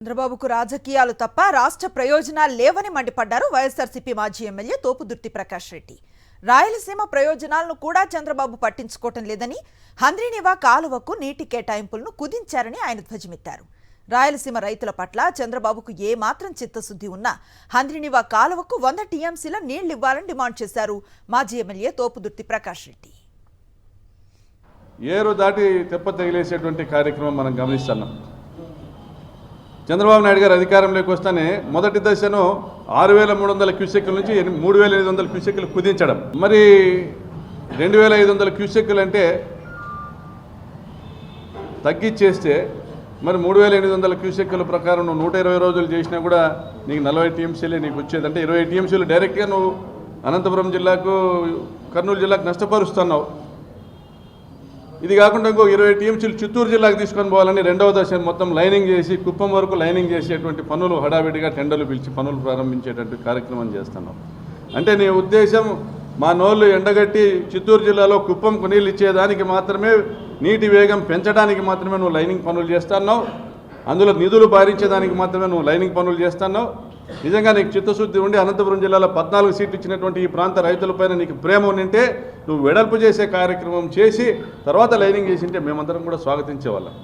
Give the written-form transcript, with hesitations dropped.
చంద్రబాబుకు రాజకీయాలు తప్ప రాష్ట్ర ప్రయోజనాలు లేవని మండిపడ్డారు వైఎస్ఆర్సీపీ మాజీ ఎమ్మెల్యే తోపుదుర్తి ప్రకాష్ రెడ్డి. రాయలసీమ ప్రయోజనాలను కూడా చంద్రబాబు పట్టించుకోవటం లేదని, హంద్రీనివా కాలువకు నీటి కేటాయింపులను కుదించారని ఆయన ధ్వజమెత్తారు. రాయలసీమ రైతుల పట్ల చంద్రబాబుకు ఏ మాత్రం చిత్తశుద్ధి ఉన్నా హంద్రీనివా కాలువకు 100 టీఎంసీల నీళ్లు ఇవ్వాలని డిమాండ్ చేశారు మాజీ ఎమ్మెల్యే తోపుదుర్తి ప్రకాష్ రెడ్డి. ఏరు దాటి తెప్ప తగిలేసేటువంటి కార్యక్రమం మనం గమనిస్తున్నాం. చంద్రబాబు నాయుడు గారు అధికారంలోకి వస్తానే మొదటి దశను 6,300 క్యూసెక్కుల నుంచి 3,800 క్యూసెక్కులు కుదించడం. మరి 2,500 క్యూసెక్కులు అంటే తగ్గించేస్తే మరి 3,800 క్యూసెక్కుల ప్రకారం నువ్వు 120 రోజులు చేసినా కూడా నీకు 40 టీఎంసీలే నీకు వచ్చేది. అంటే 20 టీఎంసీలు డైరెక్ట్గా నువ్వు అనంతపురం జిల్లాకు, కర్నూలు జిల్లాకు నష్టపరుస్తున్నావు. ఇది కాకుండా ఇంకో 20 టీఎంసీలు చిత్తూరు జిల్లాకు తీసుకొని పోవాలని రెండవ దశ మొత్తం లైనింగ్ చేసి కుప్పం వరకు లైనింగ్ చేసేటువంటి పనులు హడావిడిగా టెండర్లు పిలిచి పనులు ప్రారంభించేటువంటి కార్యక్రమం చేస్తున్నాం. అంటే నీ ఉద్దేశం మా నోళ్ళు ఎండగట్టి చిత్తూరు జిల్లాలో కుప్పంకు నీళ్ళు ఇచ్చేదానికి మాత్రమే, నీటి వేగం పెంచడానికి మాత్రమే నువ్వు లైనింగ్ పనులు చేస్తున్నావు. అందులో నిధులు భారించేదానికి మాత్రమే నువ్వు లైనింగ్ పనులు చేస్తున్నావు. నిజంగా నీకు చిత్తశుద్ధి ఉండి అనంతపురం జిల్లాలో 14 సీట్లు ఇచ్చినటువంటి ఈ ప్రాంత రైతులపైన నీకు ప్రేమ ఉండింటే నువ్వు వెడల్పు చేసే కార్యక్రమం చేసి తర్వాత లైనింగ్ చేసింటే మేమందరం కూడా స్వాగతించేవాళ్ళం.